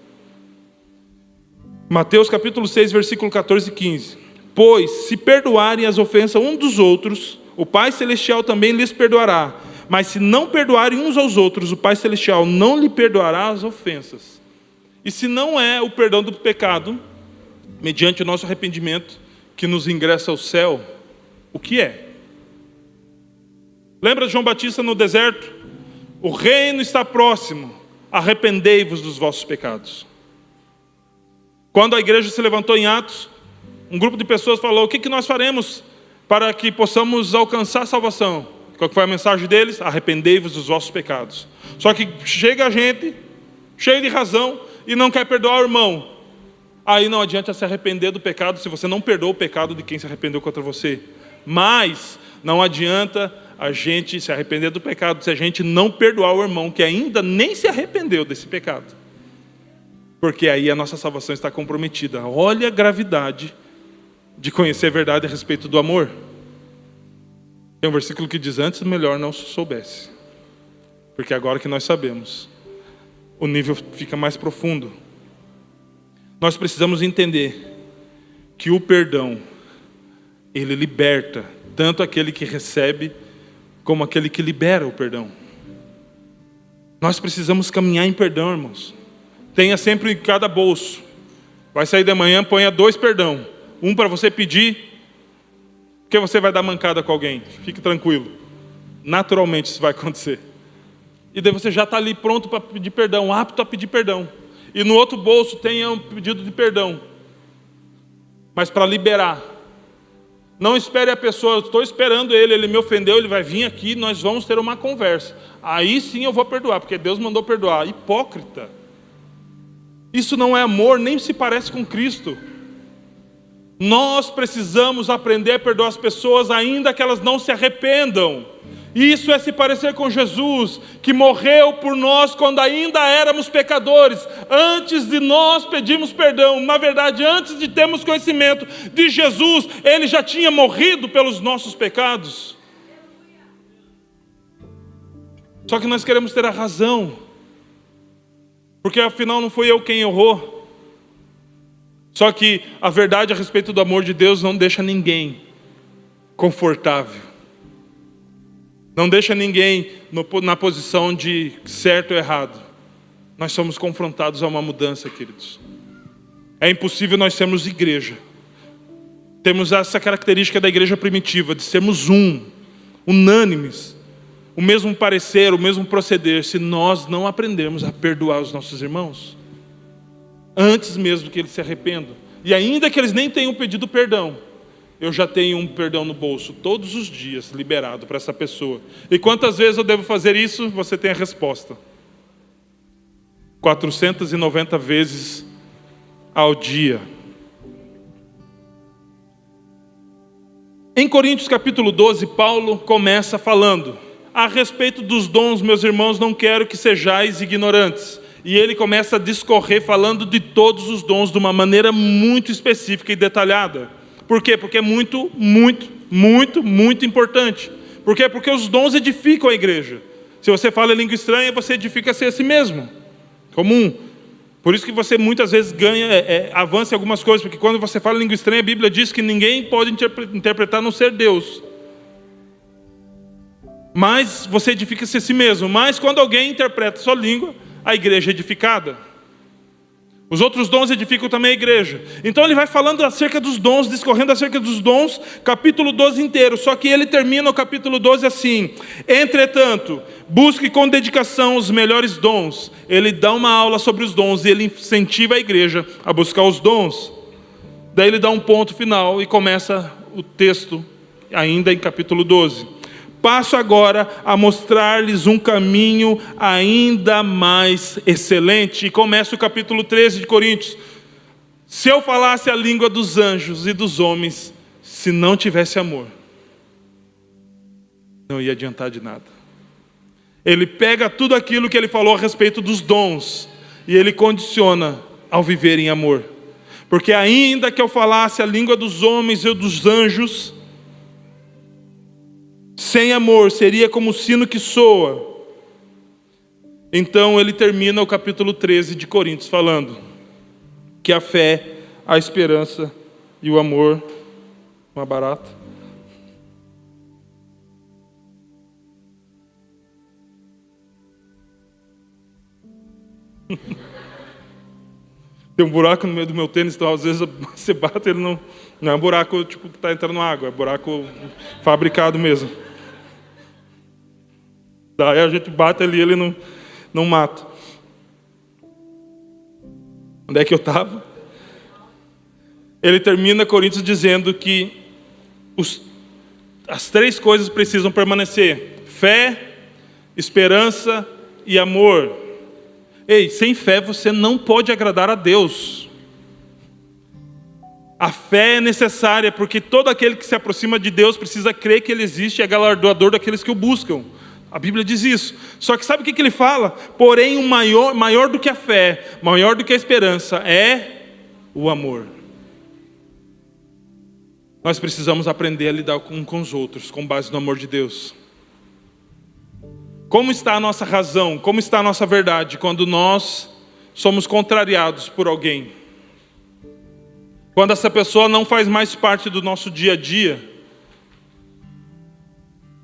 Mateus capítulo 6, versículo 14 e 15. Pois, se perdoarem as ofensas uns dos outros, o Pai Celestial também lhes perdoará. Mas se não perdoarem uns aos outros, o Pai Celestial não lhe perdoará as ofensas. E se não é o perdão do pecado, mediante o nosso arrependimento, que nos ingressa ao céu, o que é? Lembra de João Batista no deserto? O reino está próximo, arrependei-vos dos vossos pecados. Quando a igreja se levantou em Atos, um grupo de pessoas falou: o que nós faremos para que possamos alcançar a salvação? Qual foi a mensagem deles? Arrependei-vos dos vossos pecados. Só que chega a gente, cheio de razão, e não quer perdoar o irmão. Aí não adianta se arrepender do pecado se você não perdoa o pecado de quem se arrependeu contra você. Mas não adianta a gente se arrepender do pecado se a gente não perdoar o irmão que ainda nem se arrependeu desse pecado. Porque aí a nossa salvação está comprometida. Olha a gravidade de conhecer a verdade a respeito do amor. Tem um versículo que diz: antes melhor não soubesse. Porque agora que nós sabemos, o nível fica mais profundo. Nós precisamos entender que o perdão, ele liberta tanto aquele que recebe, como aquele que libera o perdão. Nós precisamos caminhar em perdão, irmãos. Tenha sempre em cada bolso. Vai sair de manhã, ponha 2 perdão. Um para você pedir, porque você vai dar mancada com alguém. Fique tranquilo. Naturalmente isso vai acontecer. E daí você já está ali pronto para pedir perdão, apto a pedir perdão. E no outro bolso tenha um pedido de perdão. Mas para liberar. Não espere a pessoa: eu estou esperando ele me ofendeu, ele vai vir aqui, nós vamos ter uma conversa. Aí sim eu vou perdoar, porque Deus mandou perdoar. Hipócrita. Isso não é amor, nem se parece com Cristo. Nós precisamos aprender a perdoar as pessoas, ainda que elas não se arrependam. Isso é se parecer com Jesus, que morreu por nós quando ainda éramos pecadores, antes de nós pedirmos perdão. Na verdade, antes de termos conhecimento de Jesus, Ele já tinha morrido pelos nossos pecados. Só que nós queremos ter a razão, porque afinal não fui eu quem errou. Só que a verdade a respeito do amor de Deus não deixa ninguém confortável. Não deixa ninguém na posição de certo ou errado. Nós somos confrontados a uma mudança, queridos. É impossível nós sermos igreja. Temos essa característica da igreja primitiva, de sermos unânimes, o mesmo parecer, o mesmo proceder, se nós não aprendermos a perdoar os nossos irmãos, antes mesmo que eles se arrependam. E ainda que eles nem tenham pedido perdão, eu já tenho um perdão no bolso todos os dias, liberado para essa pessoa. E quantas vezes eu devo fazer isso? Você tem a resposta: 490 vezes ao dia. Em Coríntios capítulo 12, Paulo começa falando: a respeito dos dons, meus irmãos, não quero que sejais ignorantes. E ele começa a discorrer falando de todos os dons de uma maneira muito específica e detalhada. Por quê? Porque é muito importante. Por quê? Porque os dons edificam a igreja. Se você fala em língua estranha, você edifica-se a si mesmo. Comum. Por isso que você muitas vezes avança em algumas coisas, porque quando você fala em língua estranha, a Bíblia diz que ninguém pode interpretar a não ser Deus. Mas você edifica-se a si mesmo. Mas quando alguém interpreta a sua língua, a igreja é edificada. Os outros dons edificam também a igreja. Então ele vai falando acerca dos dons, discorrendo acerca dos dons, capítulo 12 inteiro. Só que ele termina o capítulo 12 assim: entretanto, busque com dedicação os melhores dons. Ele dá uma aula sobre os dons e ele incentiva a igreja a buscar os dons. Daí ele dá um ponto final e começa o texto ainda em capítulo 12. Passo agora a mostrar-lhes um caminho ainda mais excelente. E começa o capítulo 13 de Coríntios. Se eu falasse a língua dos anjos e dos homens, se não tivesse amor, não ia adiantar de nada. Ele pega tudo aquilo que ele falou a respeito dos dons e ele condiciona ao viver em amor. Porque ainda que eu falasse a língua dos homens e dos anjos, sem amor seria como o sino que soa. Então ele termina o capítulo 13 de Coríntios falando que a fé, a esperança e o amor, uma barata, tem um buraco no meio do meu tênis, então às vezes você bate, ele não é um buraco tipo que está entrando água, é buraco fabricado mesmo. Daí a gente bate ali, ele não mata. Onde é que eu estava? Ele termina Coríntios dizendo que as três coisas precisam permanecer: fé, esperança e amor. Ei, sem fé você não pode agradar a Deus. A fé é necessária, porque todo aquele que se aproxima de Deus precisa crer que Ele existe e é galardoador daqueles que o buscam. A Bíblia diz isso. Só que sabe o que ele fala? Porém, o maior do que a fé, maior do que a esperança, é o amor. Nós precisamos aprender a lidar um com os outros, com base no amor de Deus. Como está a nossa razão? Como está a nossa verdade quando nós somos contrariados por alguém? Quando essa pessoa não faz mais parte do nosso dia a dia?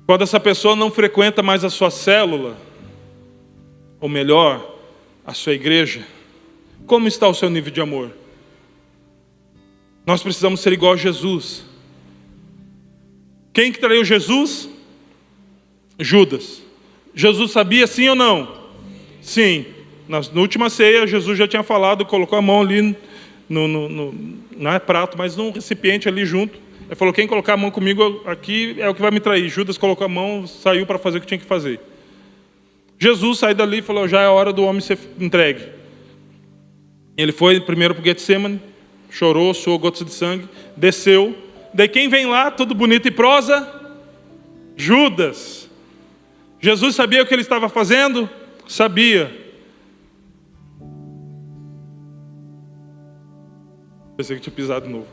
Quando essa pessoa não frequenta mais a sua célula, ou melhor, a sua igreja, como está o seu nível de amor? Nós precisamos ser igual a Jesus. Quem que traiu Jesus? Judas. Jesus sabia, sim ou não? Sim. Na última ceia, Jesus já tinha falado, colocou a mão ali, não é prato, mas num recipiente ali junto. Ele falou: quem colocar a mão comigo aqui é o que vai me trair. Judas colocou a mão, saiu para fazer o que tinha que fazer. Jesus saiu dali e falou: já é a hora do homem ser entregue. Ele foi primeiro para o Getsemane, chorou, suou gotas de sangue, desceu. Daí quem vem lá, tudo bonito e prosa? Judas. Jesus sabia o que ele estava fazendo? Sabia. Pensei que tinha pisado de novo.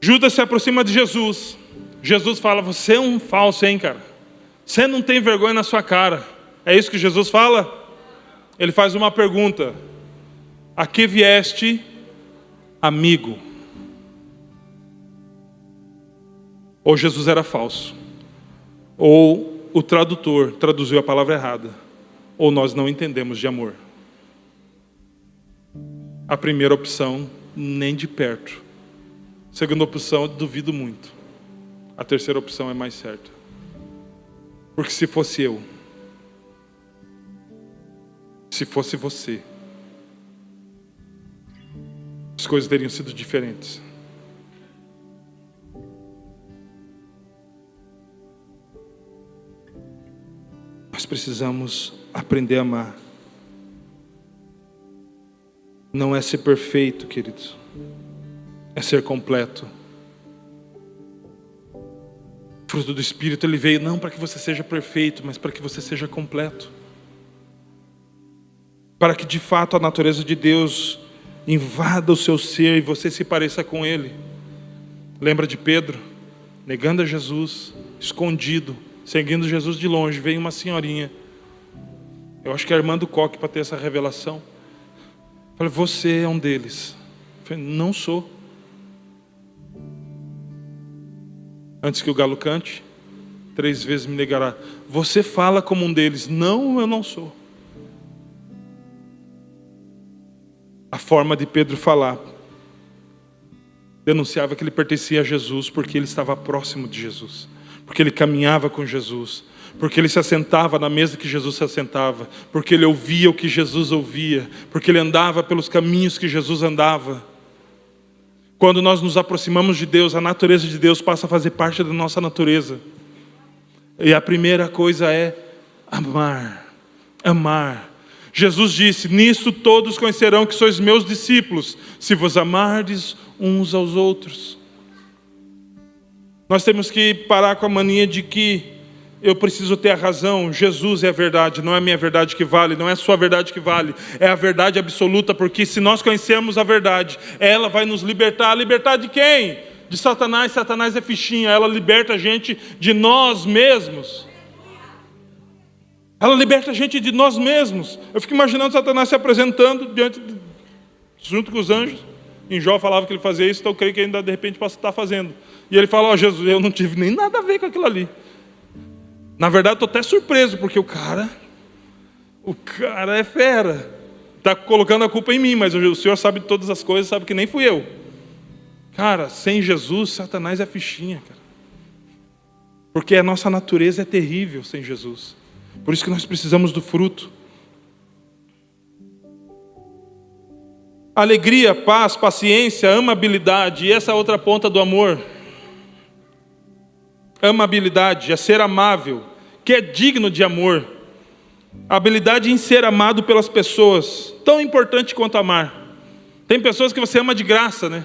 Judas se aproxima de Jesus. Jesus fala: você é um falso, hein, cara? Você não tem vergonha na sua cara. É isso que Jesus fala? Ele faz uma pergunta: a que vieste, amigo? Ou Jesus era falso, ou o tradutor traduziu a palavra errada, ou nós não entendemos de amor. A primeira opção, nem de perto. A segunda opção, eu duvido muito. A terceira opção é mais certa. Porque se fosse eu, se fosse você, as coisas teriam sido diferentes. Nós precisamos aprender a amar. Não é ser perfeito, queridos. É ser completo. O fruto do Espírito, ele veio não para que você seja perfeito, mas para que você seja completo. Para que de fato a natureza de Deus invada o seu ser e você se pareça com Ele. Lembra de Pedro? Negando a Jesus, escondido, seguindo Jesus de longe, veio uma senhorinha. Eu acho que é a irmã do Coque para ter essa revelação. Falei: você é um deles. Falei: não sou. Antes que o galo cante, 3 vezes me negará. Você fala como um deles. Não, eu não sou. A forma de Pedro falar denunciava que ele pertencia a Jesus, porque ele estava próximo de Jesus, porque ele caminhava com Jesus, porque ele se assentava na mesa que Jesus se assentava, porque ele ouvia o que Jesus ouvia, porque ele andava pelos caminhos que Jesus andava. Quando nós nos aproximamos de Deus, a natureza de Deus passa a fazer parte da nossa natureza. E a primeira coisa é amar. Amar. Jesus disse: nisto todos conhecerão que sois meus discípulos, se vos amardes uns aos outros. Nós temos que parar com a mania de que eu preciso ter a razão. Jesus é a verdade, não é a minha verdade que vale, não é a sua verdade que vale, é a verdade absoluta, porque se nós conhecemos a verdade, ela vai nos libertar. Libertar de quem? De Satanás. Satanás é fichinha, ela liberta a gente de nós mesmos. Ela liberta a gente de nós mesmos. Eu fico imaginando Satanás se apresentando junto com os anjos. Em Jó falava que ele fazia isso, então eu creio que ainda de repente possa estar fazendo. E ele fala: ó, Jesus, eu não tive nem nada a ver com aquilo ali. Na verdade, estou até surpreso, porque o cara é fera. Está colocando a culpa em mim, mas o Senhor sabe de todas as coisas, sabe que nem fui eu. Cara, sem Jesus, Satanás é fichinha, cara. Porque a nossa natureza é terrível sem Jesus. Por isso que nós precisamos do fruto. Alegria, paz, paciência, amabilidade. E essa outra ponta do amor. Amabilidade é ser amável, que é digno de amor. A habilidade em ser amado pelas pessoas, tão importante quanto amar. Tem pessoas que você ama de graça, né?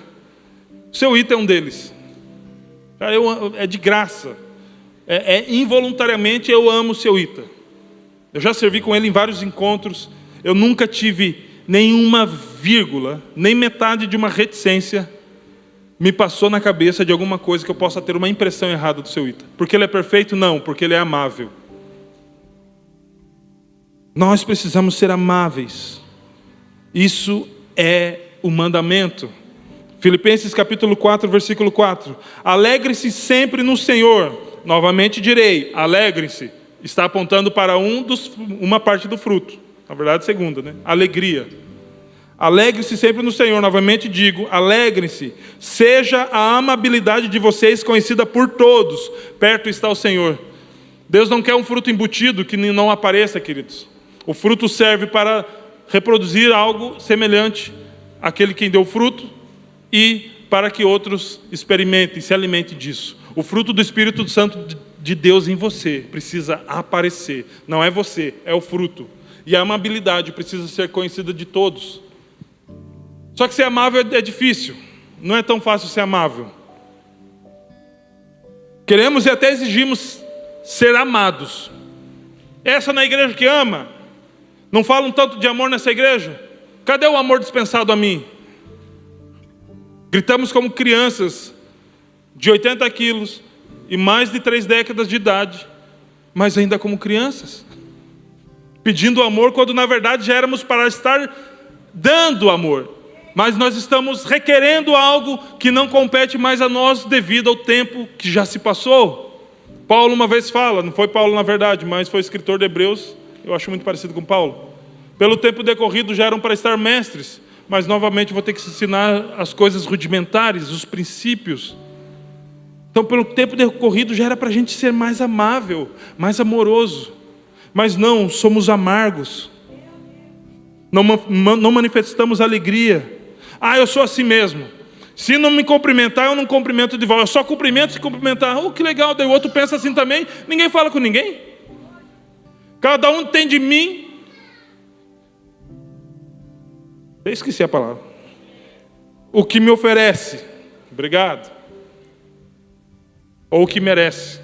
O seu Ita é um deles. É de graça. Involuntariamente eu amo o seu Ita. Eu já servi com ele em vários encontros. Eu nunca tive nenhuma vírgula, nem metade de uma reticência me passou na cabeça de alguma coisa que eu possa ter uma impressão errada do seu Ita. Porque ele é perfeito? Não, porque ele é amável. Nós precisamos ser amáveis. Isso é o mandamento. Filipenses capítulo 4, versículo 4. Alegre-se sempre no Senhor. Novamente direi, alegrem-se. Está apontando para uma parte do fruto. Na verdade, segunda, né? Alegria. Alegre-se sempre no Senhor. Novamente digo, alegrem-se. Seja a amabilidade de vocês conhecida por todos. Perto está o Senhor. Deus não quer um fruto embutido que não apareça, queridos. O fruto serve para reproduzir algo semelhante àquele que deu fruto e para que outros experimentem, se alimentem disso. O fruto do Espírito Santo de Deus em você precisa aparecer. Não é você, é o fruto. E a amabilidade precisa ser conhecida de todos. Só que ser amável é difícil. Não é tão fácil ser amável. Queremos e até exigimos ser amados. Essa na igreja que ama? Não falam tanto de amor nessa igreja? Cadê o amor dispensado a mim? Gritamos como crianças de 80 quilos e mais de 3 décadas de idade, mas ainda como crianças, pedindo amor, quando na verdade já éramos para estar dando amor. Mas nós estamos requerendo algo que não compete mais a nós devido ao tempo que já se passou. Paulo uma vez fala, não foi Paulo na verdade, mas foi escritor de Hebreus, eu acho muito parecido com Paulo. Pelo tempo decorrido já eram para estar mestres, mas novamente vou ter que ensinar as coisas rudimentares, os princípios. Então pelo tempo decorrido já era para a gente ser mais amável, mais amoroso. Mas não, somos amargos. Não manifestamos alegria. Eu sou assim mesmo. Se não me cumprimentar, eu não cumprimento de volta. Eu só cumprimento se cumprimentar. Que legal, daí o outro pensa assim também. Ninguém fala com ninguém. Cada um tem de mim. Eu esqueci a palavra. O que me oferece. Obrigado. Ou o que merece.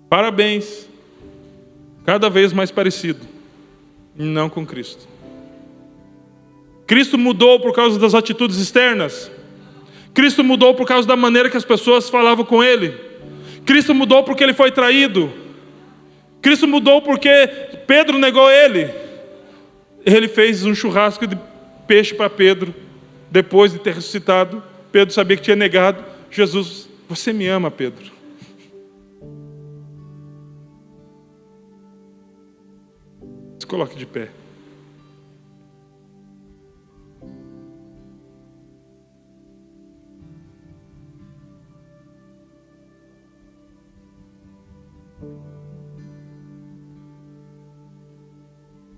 Parabéns. Cada vez mais parecido. Não com Cristo. Cristo mudou por causa das atitudes externas. Cristo mudou por causa da maneira que as pessoas falavam com Ele. Cristo mudou porque Ele foi traído. Cristo mudou porque Pedro negou Ele. Ele fez um churrasco de peixe para Pedro. Depois de ter ressuscitado, Pedro sabia que tinha negado. Jesus, você me ama, Pedro? Se coloque de pé.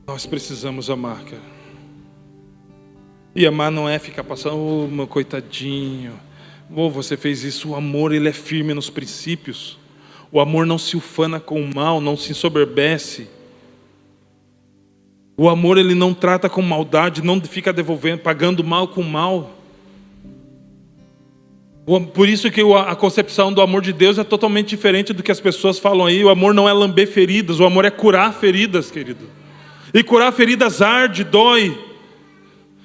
Nós precisamos amar, cara. E amar não é ficar passando, meu coitadinho, você fez isso. O amor, ele é firme nos princípios. O amor não se ufana com o mal, não se ensoberbece. O amor, ele não trata com maldade, não fica devolvendo, pagando mal com mal. Por isso que a concepção do amor de Deus é totalmente diferente do que as pessoas falam aí. O amor não é lamber feridas, o amor é curar feridas, querido. E curar feridas arde, dói.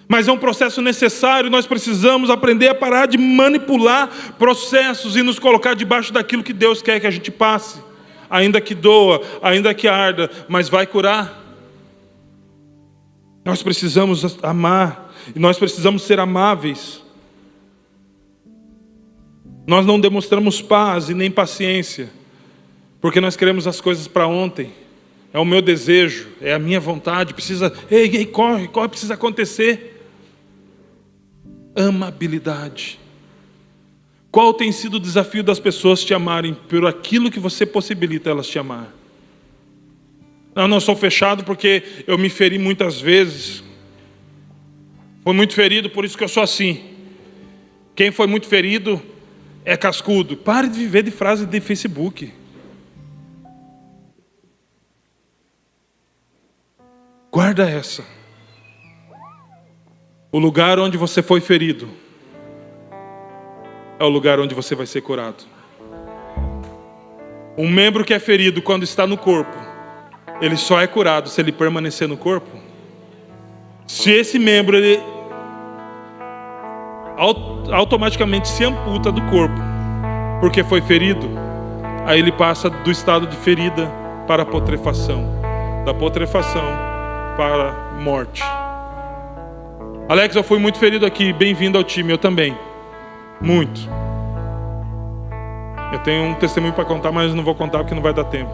Mas é um processo necessário. Nós precisamos aprender a parar de manipular processos e nos colocar debaixo daquilo que Deus quer que a gente passe. Ainda que doa, ainda que arda, mas vai curar. Nós precisamos amar. E nós precisamos ser amáveis. Nós não demonstramos paz e nem paciência, porque nós queremos as coisas para ontem. É o meu desejo, é a minha vontade, corre, precisa acontecer. Amabilidade. Qual tem sido o desafio das pessoas te amarem por aquilo que você possibilita elas te amar? Eu não sou fechado porque eu me feri muitas vezes. Fui muito ferido, por isso que eu sou assim. Quem foi muito ferido é cascudo. Pare de viver de frase de Facebook. Guarda essa. O lugar onde você foi ferido é o lugar onde você vai ser curado. Um membro que é ferido quando está no corpo, ele só é curado se ele permanecer no corpo. Se esse membro ele automaticamente se amputa do corpo porque foi ferido, aí ele passa do estado de ferida para a putrefação, da putrefação para morte. Alex, eu fui muito ferido aqui. Bem-vindo ao time, eu também. Muito. Eu tenho um testemunho para contar, mas não vou contar porque não vai dar tempo.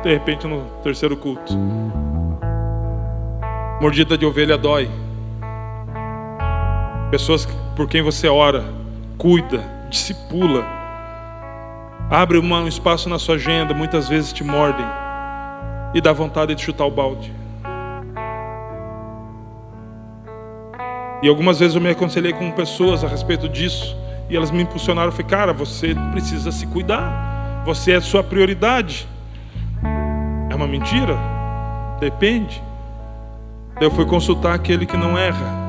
De repente no terceiro culto. Mordida de ovelha dói. Pessoas por quem você ora, cuida, discipula, abre um espaço na sua agenda, muitas vezes te mordem e dá vontade de chutar o balde. E algumas vezes eu me aconselhei com pessoas a respeito disso, e elas me impulsionaram. Eu falei, cara, você precisa se cuidar, você é a sua prioridade. É uma mentira? Depende. Eu fui consultar aquele que não erra.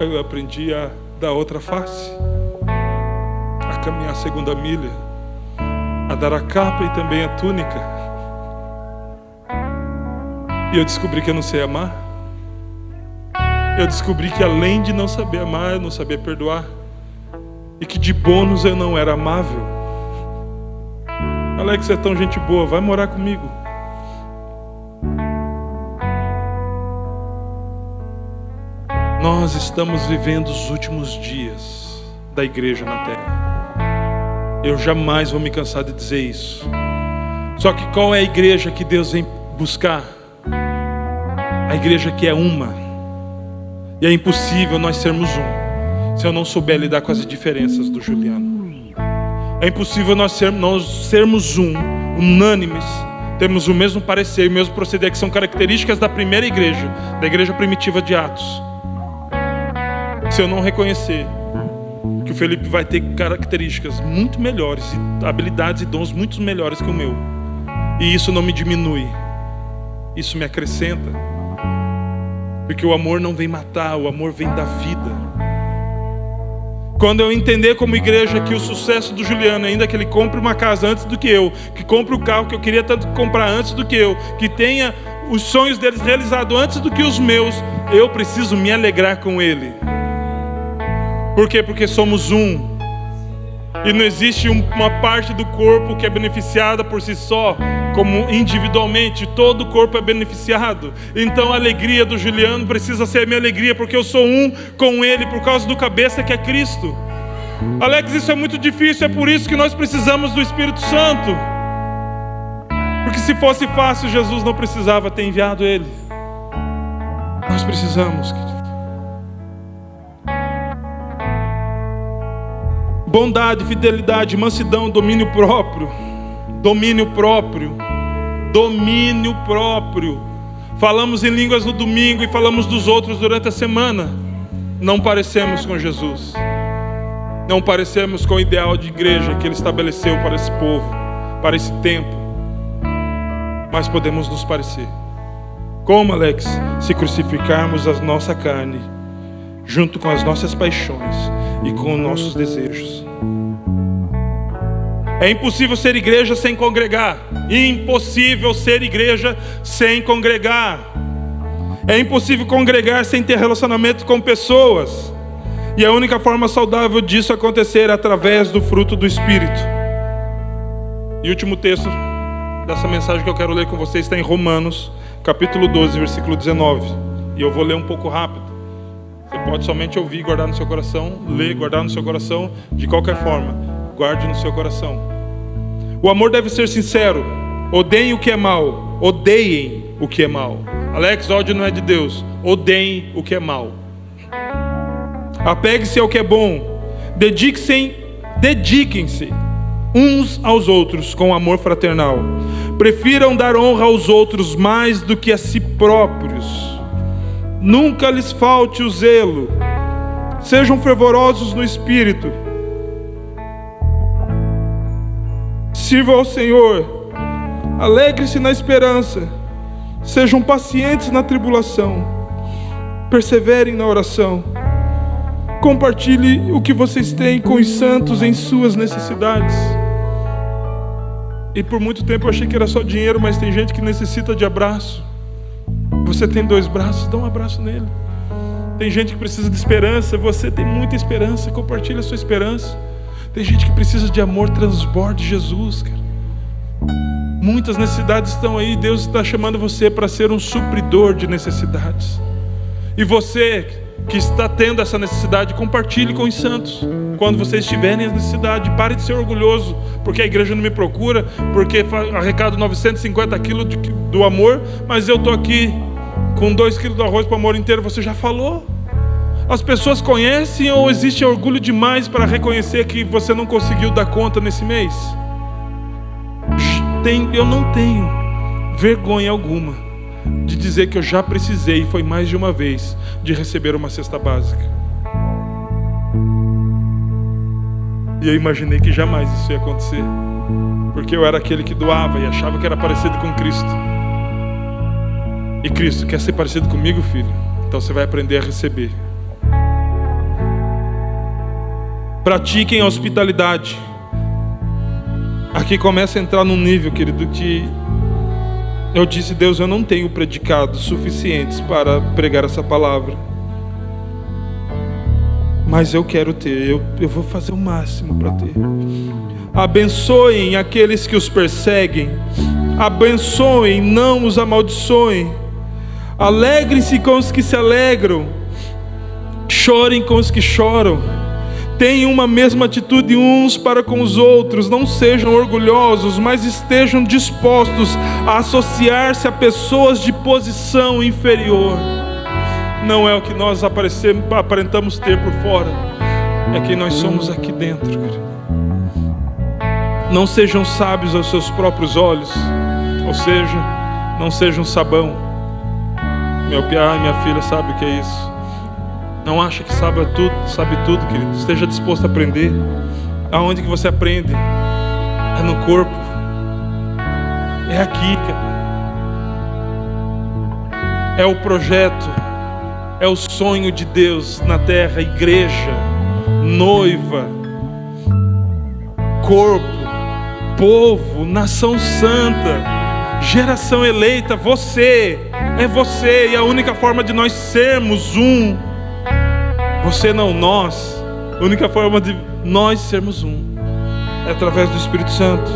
Eu aprendi a dar outra face. caminhar a segunda milha, a dar a capa e também a túnica. E eu descobri que eu não sei amar. Eu descobri que além de não saber amar, eu não sabia perdoar. E que de bônus eu não era amável. Alex, você é tão gente boa, vai morar comigo. Nós estamos vivendo os últimos dias da igreja na terra. Eu jamais vou me cansar de dizer isso. Só que qual é a igreja que Deus vem buscar? A igreja que é uma. E é impossível nós sermos um se eu não souber lidar com as diferenças do Juliano. É impossível nós sermos unânimes, temos o mesmo parecer, o mesmo proceder, que são características da primeira igreja, da igreja primitiva de Atos. Se eu não reconhecer que o Felipe vai ter características muito melhores, habilidades e dons muito melhores que o meu, e isso não me diminui, isso me acrescenta, porque o amor não vem matar, o amor vem da vida. Quando eu entender como igreja que o sucesso do Juliano, ainda que ele compre uma casa antes do que eu, que compre o carro que eu queria tanto comprar antes do que eu, que tenha os sonhos deles realizados antes do que os meus, eu preciso me alegrar com ele. Por quê? Porque somos um. E não existe uma parte do corpo que é beneficiada por si só, como individualmente, todo o corpo é beneficiado. Então a alegria do Juliano precisa ser a minha alegria, porque eu sou um com ele por causa do cabeça que é Cristo. Alex, isso é muito difícil, é por isso que nós precisamos do Espírito Santo. Porque se fosse fácil, Jesus não precisava ter enviado ele. Nós precisamos, querido. Bondade, fidelidade, mansidão, domínio próprio. Domínio próprio. Domínio próprio. Falamos em línguas no domingo e falamos dos outros durante a semana. Não parecemos com Jesus. Não parecemos com o ideal de igreja que Ele estabeleceu para esse povo, para esse tempo. Mas podemos nos parecer. Como, Alex? Se crucificarmos a nossa carne, junto com as nossas paixões e com os nossos desejos. É impossível ser igreja sem congregar. Impossível ser igreja sem congregar. É impossível congregar sem ter relacionamento com pessoas. E a única forma saudável disso acontecer é através do fruto do Espírito. E o último texto dessa mensagem que eu quero ler com vocês está em Romanos, capítulo 12, versículo 19. E eu vou ler um pouco rápido. Você pode somente ouvir e guardar no seu coração, ler, guardar no seu coração, de qualquer forma, guarde no seu coração. O amor deve ser sincero. Odeiem o que é mal. Odeiem o que é mal. Alex, ódio não é de Deus. Odeiem o que é mal. Apegue-se ao que é bom. Dediquem-se uns aos outros com amor fraternal. Prefiram dar honra aos outros mais do que a si próprios. Nunca lhes falte o zelo. Sejam fervorosos no espírito. Sirvam ao Senhor. Alegre-se na esperança. Sejam pacientes na tribulação. Perseverem na oração. Compartilhe o que vocês têm com os santos em suas necessidades. E por muito tempo eu achei que era só dinheiro, mas tem gente que necessita de abraço. Você tem 2 braços, dá um abraço nele. Tem gente que precisa de esperança, você tem muita esperança, compartilha a sua esperança. Tem gente que precisa de amor, transborde Jesus, cara. Muitas necessidades estão aí, Deus está chamando você para ser um supridor de necessidades. E você que está tendo essa necessidade, compartilhe com os santos. Quando vocês tiverem a necessidade, pare de ser orgulhoso, porque a igreja não me procura, porque arrecado 950 quilos do amor, mas eu estou aqui com 2 quilos do arroz para o amor inteiro. Você já falou? As pessoas conhecem ou existe orgulho demais para reconhecer que você não conseguiu dar conta nesse mês? Eu não tenho vergonha alguma de dizer que eu já precisei, foi mais de uma vez, de receber uma cesta básica. E eu imaginei que jamais isso ia acontecer, porque eu era aquele que doava e achava que era parecido com Cristo. E Cristo quer ser parecido comigo, filho? Então você vai aprender a receber. Pratiquem a hospitalidade. Aqui começa a entrar num nível, querido, que eu disse: Deus, eu não tenho predicados suficientes para pregar essa palavra, mas eu quero ter, eu vou fazer o máximo para ter. Abençoem aqueles que os perseguem, abençoem, não os amaldiçoem. Alegrem-se com os que se alegram, chorem com os que choram. Tenham uma mesma atitude uns para com os outros. Não sejam orgulhosos, mas estejam dispostos a associar-se a pessoas de posição inferior. Não é o que nós aparentamos ter por fora, é quem nós somos aqui dentro. Não sejam sábios aos seus próprios olhos, ou seja, não sejam sabão. Meu pai e minha filha sabem o que é isso. Não acha que sabe tudo, querido. Esteja disposto a aprender. Aonde que você aprende? É no corpo. É aqui, cara. É o projeto. É o sonho de Deus na terra. Igreja, noiva, corpo, povo, nação santa, geração eleita. Você, é você. E a única forma de nós sermos um, você não, nós, a única forma de nós sermos um é através do Espírito Santo,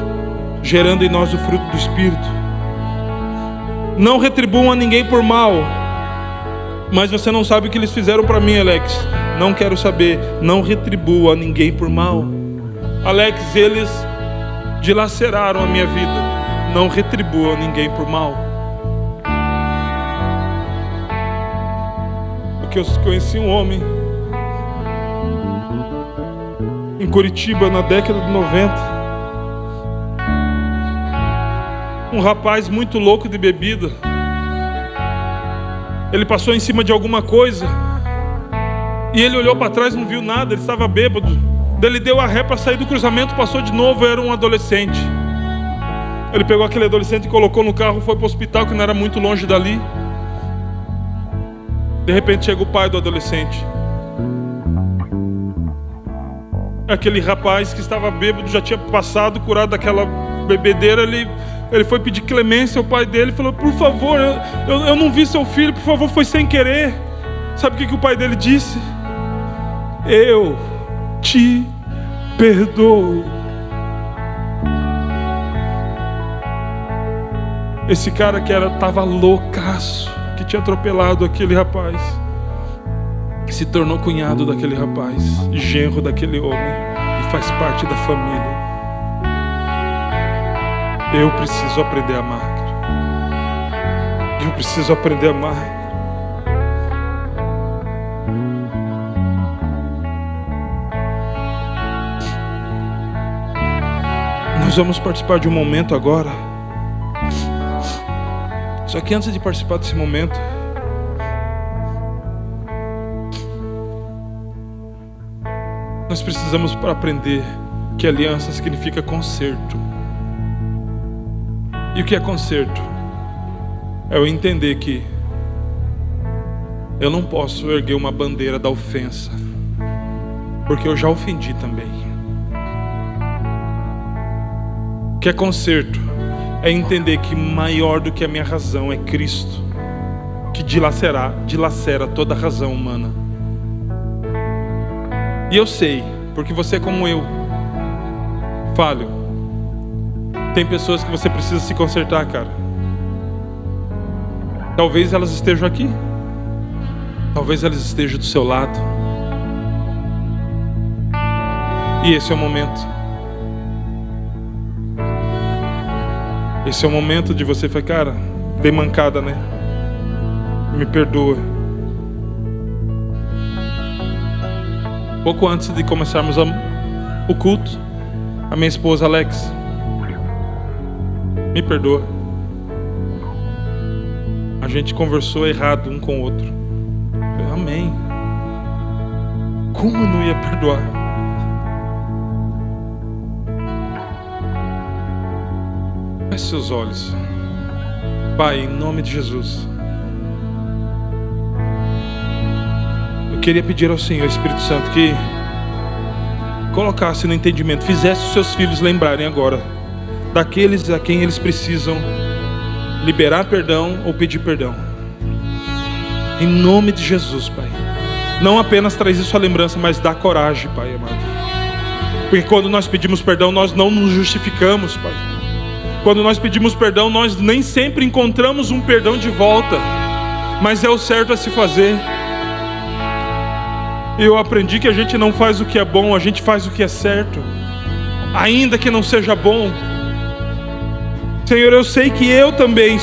gerando em nós o fruto do Espírito. Não retribuam a ninguém por mal. Mas você não sabe o que eles fizeram para mim, Alex. Não quero saber. Não retribua a ninguém por mal. Alex, eles dilaceraram a minha vida. Não retribua a ninguém por mal. Porque eu conheci um homem em Curitiba na década de 90. Um rapaz muito louco de bebida. Ele passou em cima de alguma coisa e ele olhou para trás, não viu nada, ele estava bêbado. Ele deu a ré para sair do cruzamento, passou de novo, era um adolescente. Ele pegou aquele adolescente e colocou no carro, foi para o hospital, que não era muito longe dali. De repente chega o pai do adolescente. Aquele rapaz que estava bêbado, já tinha passado, curado daquela bebedeira, ele foi pedir clemência ao pai dele, falou: por favor, eu não vi seu filho, por favor, foi sem querer. Sabe o que o pai dele disse? Eu te perdoo. Esse cara que estava loucaço, que tinha atropelado aquele rapaz, que se tornou cunhado daquele rapaz, genro daquele homem, e faz parte da família. Eu preciso aprender a amar, cara. Eu preciso aprender a amar. Nós vamos participar de um momento agora. Só que antes de participar desse momento, nós precisamos aprender que aliança significa conserto. E o que é conserto? É eu entender que eu não posso erguer uma bandeira da ofensa, porque eu já ofendi também. O que é conserto? É entender que maior do que a minha razão é Cristo, que dilacera toda a razão humana. E eu sei, porque você, como eu, falho. Tem pessoas que você precisa se consertar, cara. Talvez elas estejam aqui, talvez elas estejam do seu lado. E esse é o momento. Esse é o momento de você falar: cara, dei mancada, né? Me perdoa. Pouco antes de começarmos o culto, a minha esposa Alex: me perdoa. A gente conversou errado um com o outro. Eu falei: amém. Como eu não ia perdoar? Feche seus olhos. Pai, em nome de Jesus, eu queria pedir ao Senhor, Espírito Santo, que colocasse no entendimento, fizesse os seus filhos lembrarem agora daqueles a quem eles precisam liberar perdão ou pedir perdão. Em nome de Jesus, Pai. Não apenas traz isso à lembrança, mas dá coragem, Pai amado. Porque quando nós pedimos perdão, nós não nos justificamos, Pai. Quando nós pedimos perdão, nós nem sempre encontramos um perdão de volta, mas é o certo a se fazer. Eu aprendi que a gente não faz o que é bom, a gente faz o que é certo, ainda que não seja bom. Senhor, eu sei que eu também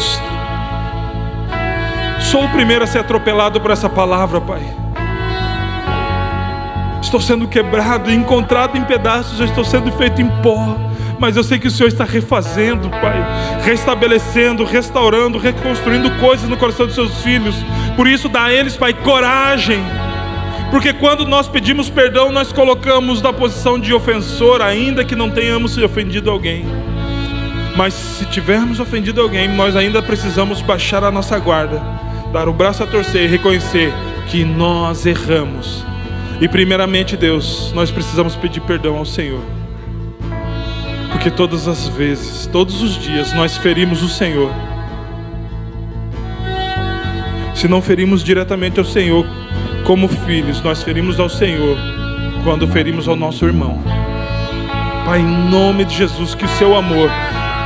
sou o primeiro a ser atropelado por essa palavra, Pai. Estou sendo quebrado, encontrado em pedaços, eu estou sendo feito em pó. Mas eu sei que o Senhor está refazendo, Pai, restabelecendo, restaurando, reconstruindo coisas no coração dos seus filhos. Por isso dá a eles, Pai, coragem. Porque quando nós pedimos perdão, nós colocamos na posição de ofensor, ainda que não tenhamos ofendido alguém. Mas se tivermos ofendido alguém, nós ainda precisamos baixar a nossa guarda, dar o braço a torcer e reconhecer que nós erramos. E primeiramente, Deus, nós precisamos pedir perdão ao Senhor. Porque todas as vezes, todos os dias, nós ferimos o Senhor. Se não ferimos diretamente ao Senhor como filhos, nós ferimos ao Senhor quando ferimos ao nosso irmão. Pai, em nome de Jesus, que o seu amor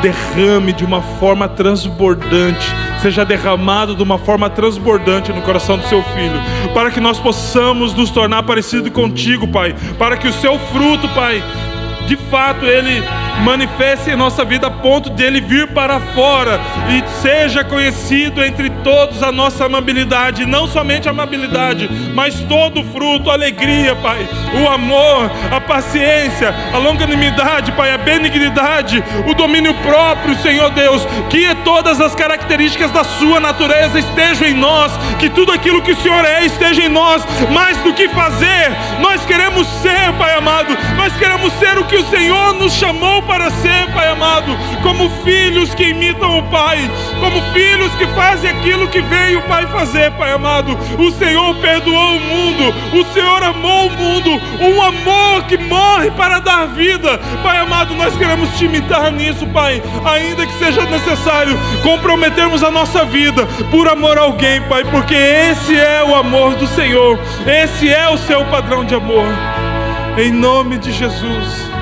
derrame de uma forma transbordante, seja derramado de uma forma transbordante no coração do seu filho, para que nós possamos nos tornar parecidos contigo, Pai, para que o seu fruto, Pai, de fato ele manifeste em nossa vida a ponto de ele vir para fora e seja conhecido entre todos a nossa amabilidade, não somente a amabilidade, mas todo o fruto, a alegria, Pai, o amor, a paciência, a longanimidade, Pai, a benignidade, o domínio próprio, Senhor Deus, que todas as características da sua natureza estejam em nós, que tudo aquilo que o Senhor é esteja em nós. Mais do que fazer, nós queremos ser, Pai amado, nós queremos ser o que o Senhor nos chamou para ser, Pai amado, como filhos que imitam o Pai, como filhos que fazem aquilo que veio o Pai fazer, Pai amado. O Senhor perdoou o mundo, o Senhor amou o mundo, um amor que morre para dar vida, Pai amado. Nós queremos te imitar nisso, Pai, ainda que seja necessário comprometermos a nossa vida por amor a alguém, Pai, porque esse é o amor do Senhor, esse é o seu padrão de amor. Em nome de Jesus.